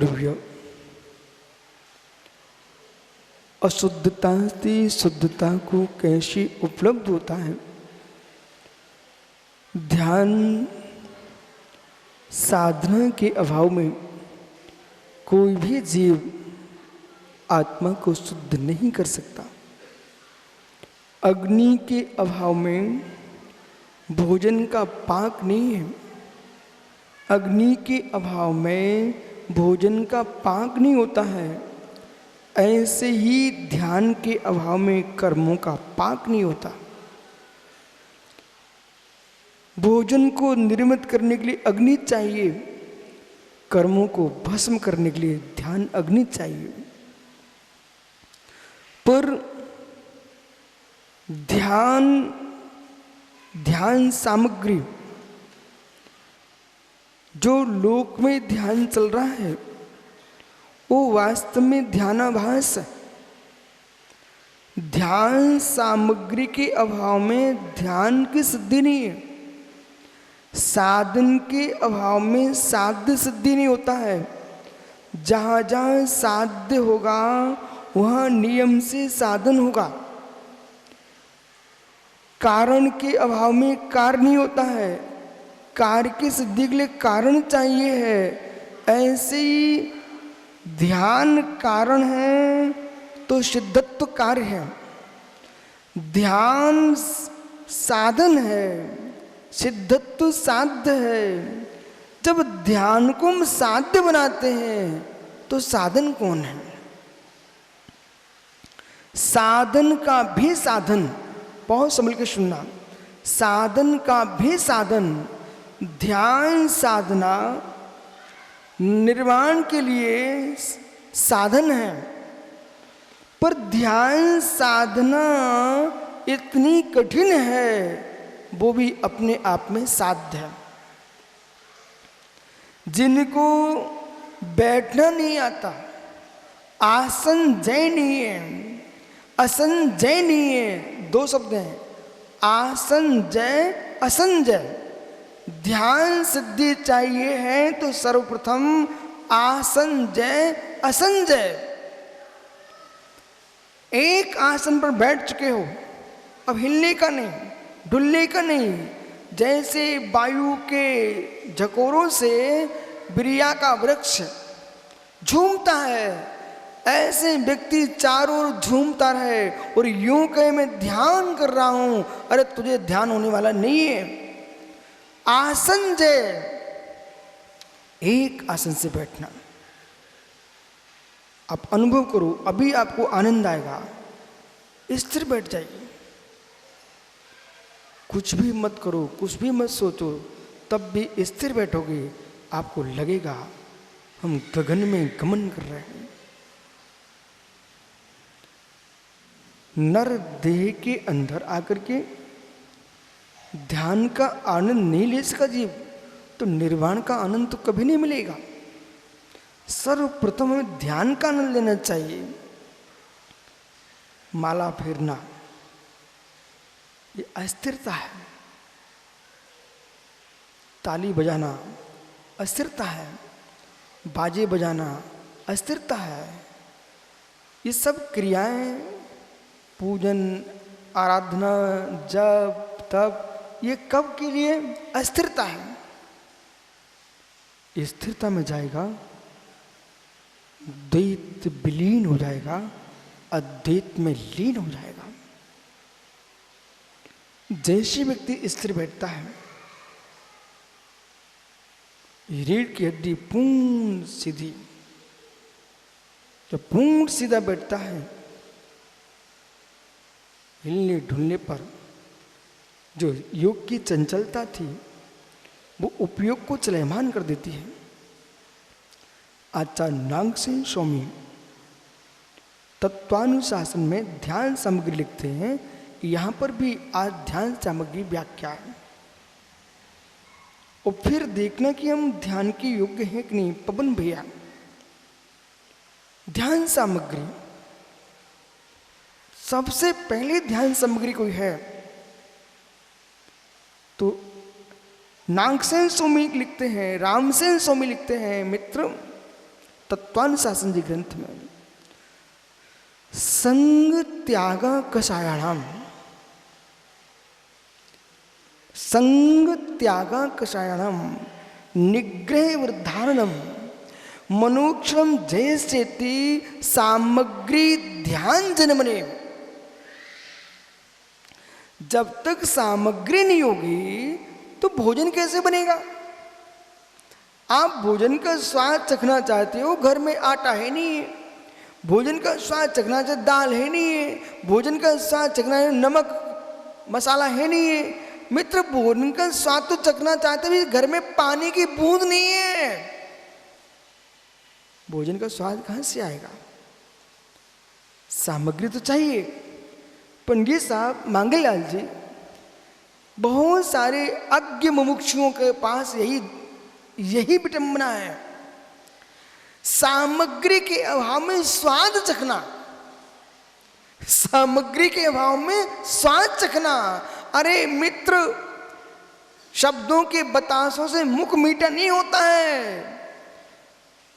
द्रव्य अशुद्धता से शुद्धता को कैसे उपलब्ध होता है। ध्यान साधना के अभाव में कोई भी जीव आत्मा को शुद्ध नहीं कर सकता। अग्नि के अभाव में भोजन का पाक नहीं है। अग्नि के अभाव में भोजन का पाक नहीं होता है। ऐसे ही ध्यान के अभाव में कर्मों का पाक नहीं होता। भोजन को निर्मित करने के लिए अग्नि चाहिए, कर्मों को भस्म करने के लिए ध्यान अग्नि चाहिए। पर ध्यान सामग्री जो लोक में ध्यान चल रहा है वो वास्तव में ध्यानाभास है। ध्यान सामग्री के अभाव में ध्यान की सिद्धि नहीं है। साधन के अभाव में साध्य सिद्धि नहीं होता है। जहाँ जहाँ साध्य होगा वहाँ नियम से साधन होगा। कारण के अभाव में कार्य नहीं होता है। कार्य की सिद्धि के लिए कारण चाहिए है। ऐसे ही ध्यान कारण है तो सिद्धत्व कार्य है। ध्यान साधन है, सिद्धत्व साध्य है। जब ध्यान को हम साध्य बनाते हैं तो साधन कौन है? साधन का भी साधन, बहुत संभल के सुनना, साधन का भी साधन ध्यान साधना निर्वाण के लिए साधन है। पर ध्यान साधना इतनी कठिन है वो भी अपने आप में साध्य है। जिनको बैठना नहीं आता, आसन जय नहीं है, असंजय नहीं है, दो शब्द हैं, आसन जय असंजय। ध्यान सिद्धि चाहिए है तो सर्वप्रथम आसन जय असंजय। एक आसन पर बैठ चुके हो, अब हिलने का नहीं, डुलने का नहीं। जैसे वायु के झकोरों से बिरिया का वृक्ष झूमता है, ऐसे व्यक्ति चारों ओर झूमता रहे और यूं कहे मैं ध्यान कर रहा हूं। अरे तुझे ध्यान होने वाला नहीं है। आसन जय, एक आसन से बैठना। आप अनुभव करो, अभी आपको आनंद आएगा। स्थिर बैठ जाइए, कुछ भी मत करो, कुछ भी मत सोचो, तब भी स्थिर बैठोगे, आपको लगेगा हम गगन में गमन कर रहे हैं। नर देह के अंदर आकर के ध्यान का आनंद नहीं ले सका जीव तो निर्वाण का आनंद तो कभी नहीं मिलेगा। सर्वप्रथम हमें ध्यान का आनंद लेना चाहिए। माला फेरना ये अस्थिरता है, ताली बजाना अस्थिरता है, बाजे बजाना अस्थिरता है। ये सब क्रियाएं, पूजन, आराधना, जप, तप, ये कब के लिए? अस्थिरता है। स्थिरता में जाएगा, द्वैत विलीन हो जाएगा, अद्वैत में लीन हो जाएगा। जैसे व्यक्ति स्थिर बैठता है, रीढ़ की हड्डी पूर्ण सीधी, जब पूर्ण सीधा बैठता है, हिलने ढुलने पर जो योग की चंचलता थी वो उपयोग को चलयमान कर देती है। आचार्य नागसेन स्वामी तत्वानुशासन में ध्यान सामग्री लिखते हैं, यहाँ पर भी आज ध्यान सामग्री व्याख्या है। और फिर देखना कि हम ध्यान के योग्य हैं कि नहीं। पवन भैया, ध्यान सामग्री सबसे पहले ध्यान सामग्री कोई है तो नागसेन स्वामी लिखते हैं, रामसेन स्वामी लिखते हैं, मित्र तत्वानुशासन जी ग्रंथ में संग त्याग कषायाणाम, संग त्याग कषायाणाम निग्रह वृद्धारणम मनोक्षम जयसेति सामग्री ध्यान जन्मने। जब तक सामग्री नहीं होगी तो भोजन कैसे बनेगा? आप भोजन का स्वाद चखना चाहते हो, घर में आटा है नहीं है, भोजन का स्वाद चखना चाहते दाल है नहीं है, भोजन का स्वाद चखना है नमक मसाला है नहीं है। मित्र, भोजन का स्वाद तो चखना चाहते भी घर में पानी की बूंद नहीं है, भोजन का स्वाद कहां से आएगा? सामग्री तो चाहिए। पंडित साहब मांगेलाल जी, बहुत सारे अज्ञ मुमुक्षुओं के पास यही विडंबना है, सामग्री के अभाव में स्वाद चखना, सामग्री के अभाव में स्वाद चखना। अरे मित्र, शब्दों के बतासों से मुख मीठा नहीं होता है,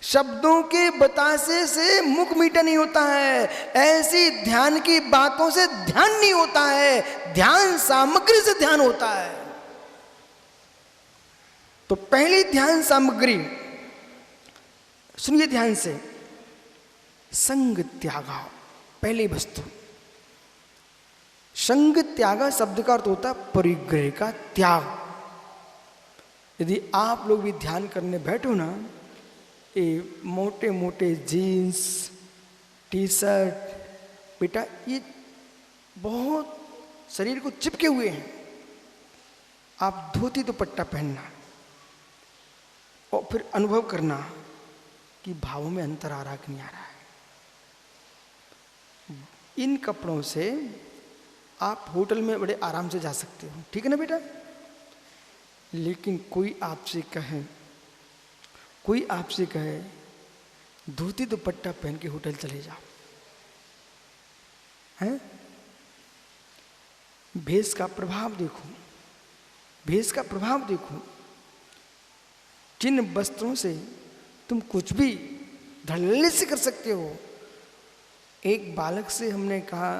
शब्दों के बतासे से मुख मीठा नहीं होता है, ऐसी ध्यान की बातों से ध्यान नहीं होता है, ध्यान सामग्री से ध्यान होता है। तो पहली ध्यान सामग्री, सुनिए ध्यान से, संग त्यागा, पहली वस्तु। संग त्यागा शब्द का अर्थ होता है परिग्रह का त्याग। यदि आप लोग भी ध्यान करने बैठो ना, ये मोटे मोटे जीन्स टी शर्ट, बेटा ये बहुत शरीर को चिपके हुए हैं। आप धोती दुपट्टा पहनना और फिर अनुभव करना कि भावों में अंतर आ रहा कि नहीं आ रहा है। इन कपड़ों से आप होटल में बड़े आराम से जा सकते हो, ठीक है ना बेटा। लेकिन कोई आपसे कहे धोती दुपट्टा पहन के होटल चले जाओ, हैं? भेष का प्रभाव देखो, भेष का प्रभाव देखो। जिन वस्त्रों से तुम कुछ भी धड़ल्ले से कर सकते हो। एक बालक से हमने कहा,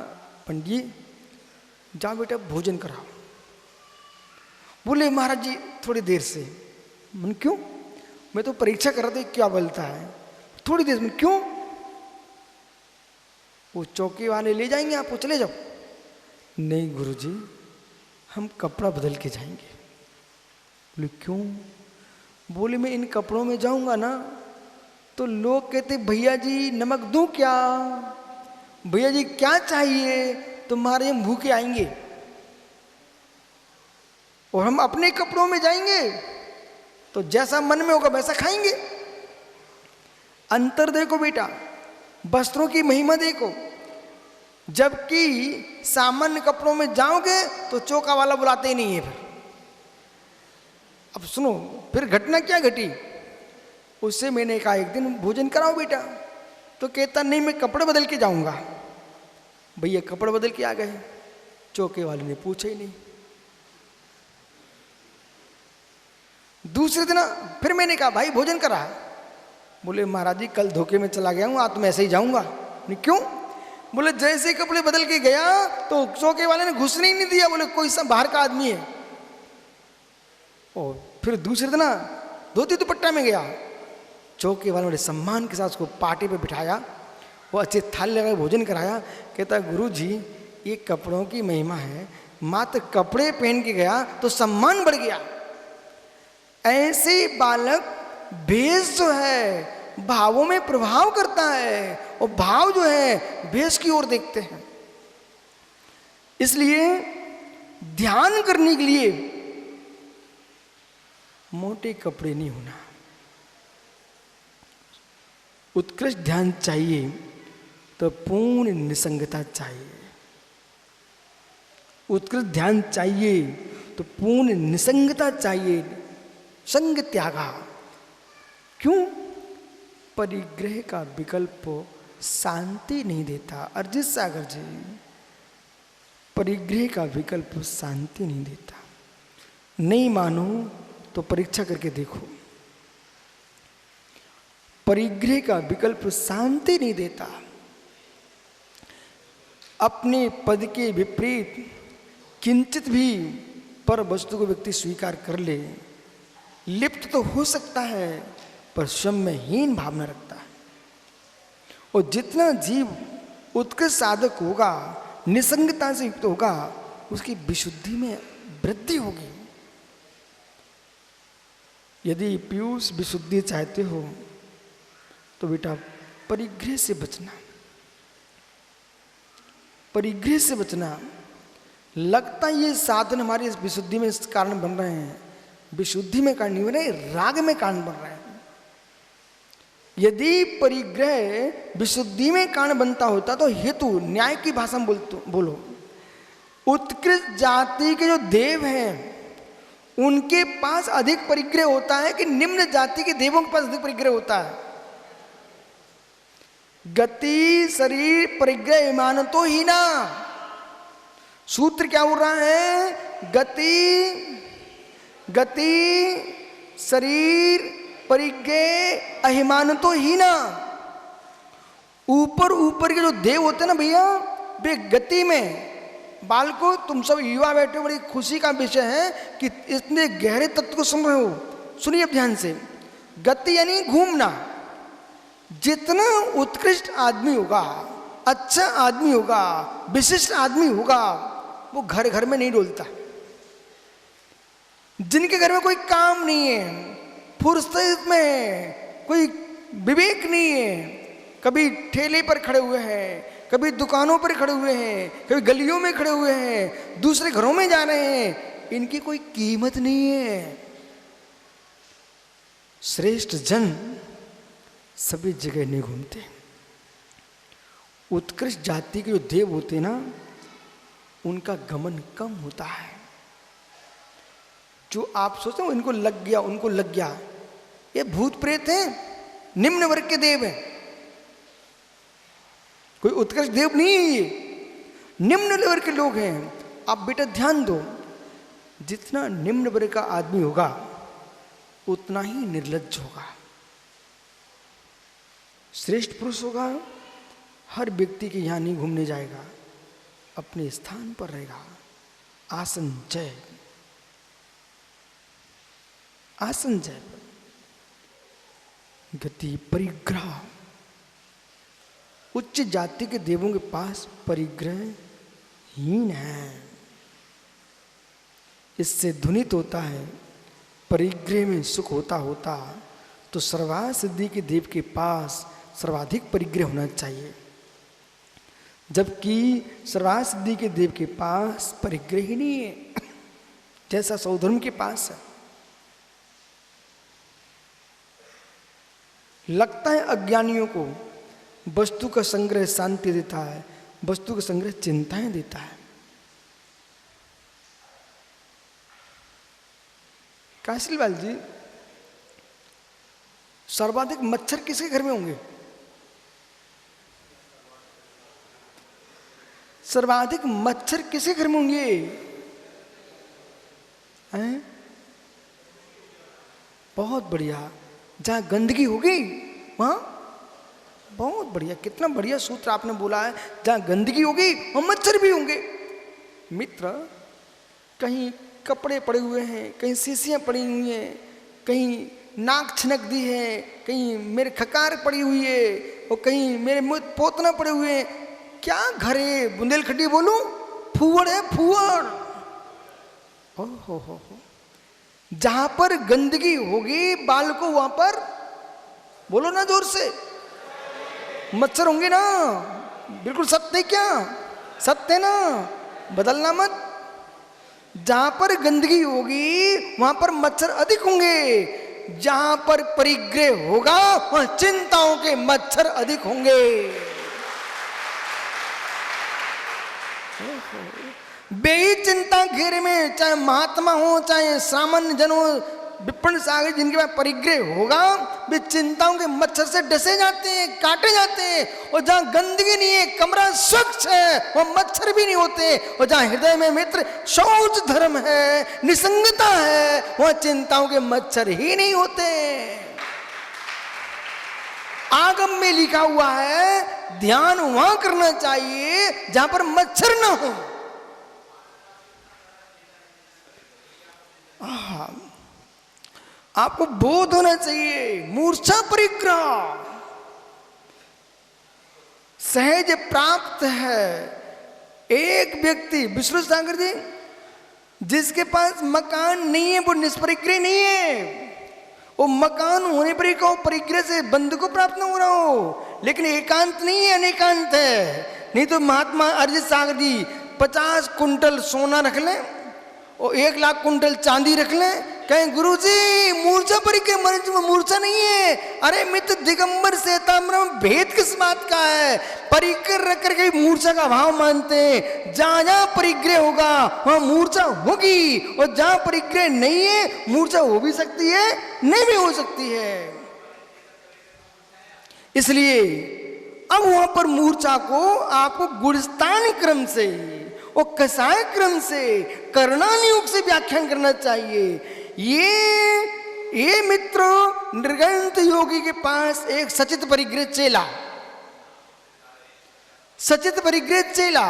पंडित जाओ बेटा भोजन कराओ। बोले महाराज जी थोड़ी देर से। मन क्यों? मैं तो परीक्षा कर रहा था क्या बोलता है। थोड़ी देर में क्यों? वो चौकी वाले ले जाएंगे आपको, चले जाओ। नहीं गुरुजी हम कपड़ा बदल के जाएंगे। बोले क्यों? बोले मैं इन कपड़ों में जाऊंगा ना तो लोग कहते भैया जी नमक दूं क्या, भैया जी क्या चाहिए, तुम्हारे हम भूखे आएंगे। और हम अपने कपड़ों में जाएंगे तो जैसा मन में होगा वैसा खाएंगे। अंतर देखो बेटा, वस्त्रों की महिमा देखो। जबकि सामान्य कपड़ों में जाओगे तो चौका वाला बुलाते ही नहीं है। फिर अब सुनो, फिर घटना क्या घटी। उससे मैंने कहा एक दिन भोजन कराओ बेटा, तो कहता नहीं मैं कपड़े बदल के जाऊंगा। भैया कपड़े बदल के आ गए, चौके वाले ने पूछा ही नहीं। दूसरे दिन फिर मैंने कहा भाई भोजन करा। बोले महाराज जी कल धोखे में चला गया हूं, आज तो मैं ऐसे ही जाऊंगा। नहीं क्यों? बोले जैसे ही कपड़े बदल के गया तो चौके वाले ने घुसने ही नहीं दिया। बोले कोई सब बाहर का आदमी है। और फिर दूसरे दिन धोती दुपट्टा में गया, चौके वालों ने सम्मान के साथ उसको पार्टी पे बिठाया, वो अच्छे थाल लगा भोजन कराया। कहता गुरु जी ये कपड़ों की महिमा है, मात्र कपड़े पहन के गया तो सम्मान बढ़ गया। ऐसे बालक भेष जो है भावों में प्रभाव करता है, और भाव जो है भेष की ओर देखते हैं। इसलिए ध्यान करने के लिए मोटे कपड़े नहीं होना। उत्कृष्ट ध्यान चाहिए तो पूर्ण निसंगता चाहिए। उत्कृष्ट ध्यान चाहिए तो पूर्ण निसंगता चाहिए, संग त्यागा। क्यों? परिग्रह का विकल्प शांति नहीं देता। अरिजीत सागर जी, परिग्रह का विकल्प शांति नहीं देता। नहीं मानो तो परीक्षा करके देखो। परिग्रह का विकल्प शांति नहीं देता। अपने पद के विपरीत किंचित भी पर वस्तु को व्यक्ति स्वीकार कर ले, लिप्त तो हो सकता है पर स्वयं में हीन भावना रखता है। और जितना जीव उत्कृष्ट साधक होगा, निसंगता से युक्त होगा, उसकी विशुद्धि में वृद्धि होगी। यदि पीयूष विशुद्धि चाहते हो तो बेटा परिग्रह से बचना, परिग्रह से बचना। लगता ये साधन हमारी इस विशुद्धि में इस कारण बन रहे हैं, विशुद्धि में कारण नहीं बन रहे, राग में कारण बन रहे हैं। यदि परिग्रह विशुद्धि में कारण बनता होता तो हेतु न्याय की भाषा में बोलो, उत्कृष्ट जाति के जो देव हैं उनके पास अधिक परिग्रह होता है कि निम्न जाति के देवों के पास अधिक परिग्रह होता है? गति शरीर परिग्रह ईमान तो ही ना। सूत्र क्या बोल रहा है? गति शरीर परिग्रह अहिमान तो ही ना। ऊपर के जो देव होते हैं ना भैया, वे गति में, बालको तुम सब युवा बैठे, बड़ी खुशी का विषय है कि इतने गहरे तत्व को सुन रहे हो। सुनिए अब ध्यान से। गति यानी घूमना। जितना उत्कृष्ट आदमी होगा, अच्छा आदमी होगा, विशिष्ट आदमी होगा, वो घर घर में नहीं डोलता। जिनके घर में कोई काम नहीं है, फुर्सत में है, कोई विवेक नहीं है, कभी ठेले पर खड़े हुए हैं, कभी दुकानों पर खड़े हुए हैं, कभी गलियों में खड़े हुए हैं, दूसरे घरों में जा रहे हैं, इनकी कोई कीमत नहीं है। श्रेष्ठ जन सभी जगह नहीं घूमते। उत्कृष्ट जाति के जो देव होते ना, उनका गमन कम होता है। जो आप सोचते हो इनको लग गया, उनको लग गया, ये भूत प्रेत हैं, निम्न वर्ग के देव हैं, कोई उत्कृष्ट देव नहीं है, ये निम्न वर्ग के लोग हैं। आप बेटा ध्यान दो, जितना निम्न वर्ग का आदमी होगा उतना ही निर्लज्ज होगा। श्रेष्ठ पुरुष होगा, हर व्यक्ति के यहाँ नहीं घूमने जाएगा, अपने स्थान पर रहेगा। आसन जय, आसन जय। गति परिग्रह, उच्च जाति के देवों के पास परिग्रह हीन है। इससे ध्वनित होता है परिग्रह में सुख होता होता तो सर्वार्थ सिद्धि के देव के पास सर्वाधिक परिग्रह होना चाहिए, जबकि सर्वार्थ सिद्धि के देव के पास परिग्रह ही नहीं है, जैसा सौधर्म के पास है। लगता है अज्ञानियों को वस्तु का संग्रह शांति देता है, वस्तु का संग्रह चिंताएं देता है। काशीलाल जी, सर्वाधिक मच्छर किसके घर में होंगे? सर्वाधिक मच्छर किसके घर में होंगे? हैं? बहुत बढ़िया। जहां गंदगी होगी वहां, बहुत बढ़िया, कितना बढ़िया सूत्र आपने बोला है। जहां गंदगी होगी वहां मच्छर भी होंगे। मित्र, कहीं कपड़े पड़े हुए हैं, कहीं शीशियां पड़ी हुई हैं, कहीं नाक छिनक दी है, कहीं मेरे खकार पड़ी हुई है, और कहीं मेरे मुंह पोतना पड़े हुए हैं। क्या घर है? बुंदेलखंडी बोलूं? फुवड़ है, फुवड़। हो। जहां पर गंदगी होगी बालको, वहां पर बोलो ना जोर से, मच्छर होंगे ना। बिल्कुल सत्य, क्या सत्य ना, बदलना मत। जहां पर गंदगी होगी वहां पर मच्छर अधिक होंगे, जहां पर परिग्रह होगा वहां चिंताओं के मच्छर अधिक होंगे। बेही चिंता घेरे में, चाहे महात्मा हो चाहे सामान्य जन हो, विपन्न सागर, जिनके पास परिग्रह होगा वे चिंताओं के मच्छर से डसे जाते हैं, काटे जाते हैं। और जहां गंदगी नहीं है, कमरा स्वच्छ है, वह मच्छर भी नहीं होते। और जहां हृदय में मित्र शौच धर्म है, निसंगता है, वह चिंताओं के मच्छर ही नहीं होते। आगम में लिखा हुआ है ध्यान वहां करना चाहिए जहां पर मच्छर ना हो। आपको बोध होना चाहिए मूर्छा परिग्रह सहज प्राप्त है। एक व्यक्ति विष्णु सागर जी जिसके पास मकान नहीं है वो निष्परिग्रह नहीं है। वो मकान होने पर ही कहो परिग्रह से बंधु को प्राप्त न हो रहा हो, लेकिन एकांत नहीं है, अनेकांत है। नहीं तो महात्मा अरिजित सागर जी 50 कुंटल सोना रख लें और 1 लाख कुंटल चांदी रख लें, कहें गुरुजी मूर्छा परिग्रह मरीज में मूर्छा नहीं है। अरे मित्र दिगंबर श्वेतांबर भेद किस बात का है? परिग्रह रख करके मूर्छा का भाव मानते हैं। जहां जहां परिग्रह होगा वहां मूर्छा होगी, और जहां परिग्रह नहीं है मूर्छा हो भी सकती है नहीं भी हो सकती है। इसलिए अब वहां पर मूर्छा को आपको गुणस्थान क्रम से और कसाय क्रम से करणानुयोग से व्याख्यान करना चाहिए। ये मित्र निर्गंत योगी के पास एक सचित परिग्रह चेला, सचित परिग्रह चेला,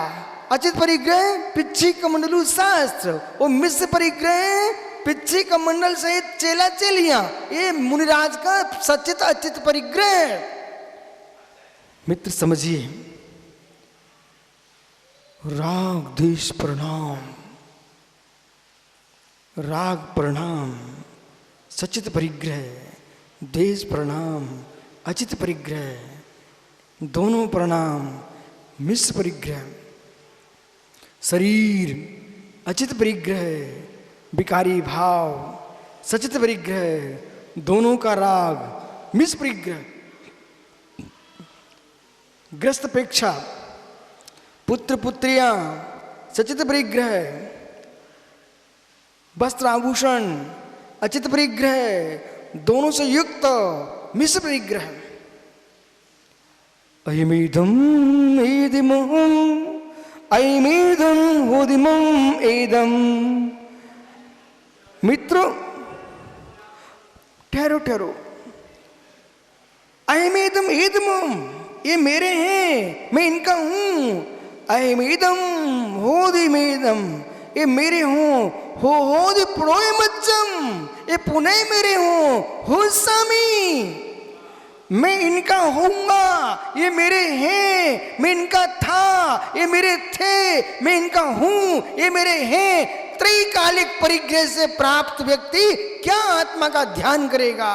अचित परिग्रह पिच्छी कमंडलू शास्त्र और मिश्र परिग्रह पिच्छी कमंडल सहित चेला चेलियां, ये मुनिराज का सचित अचित परिग्रह। मित्र समझिए, राग देश प्रणाम, राग प्रणाम, सचित परिग्रह, देश प्रणाम, अचित परिग्रह, दोनों प्रणाम, मिश्र परिग्रह, शरीर अचित परिग्रह, विकारी भाव, सचित परिग्रह, दोनों का राग, मिश्र परिग्रह, ग्रस्त अपेक्षा, पुत्र पुत्रियां, सचित परिग्रह, वस्त्र आभूषण, अचित परिग्रह, दोनों से युक्त मिश्र परिग्रह। अयमेदम् एदिमहम् अयमेदम् होदिमम् एदम्। मित्रों ठहरो ठहरो, अयमेदम् एदमम्, ये मेरे हैं, मैं इनका हूं। अयमेदम होदिमेदम, ये मेरे हों। होदि पुणोय मज्जम, ये पुनः मेरे हों। हो सामी, मैं इनका होऊंगा, ये मेरे हैं। मैं इनका था, ये मेरे थे। मैं इनका हूं, ये मेरे हैं। त्रैकालिक परिग्रह से प्राप्त व्यक्ति क्या आत्मा का ध्यान करेगा?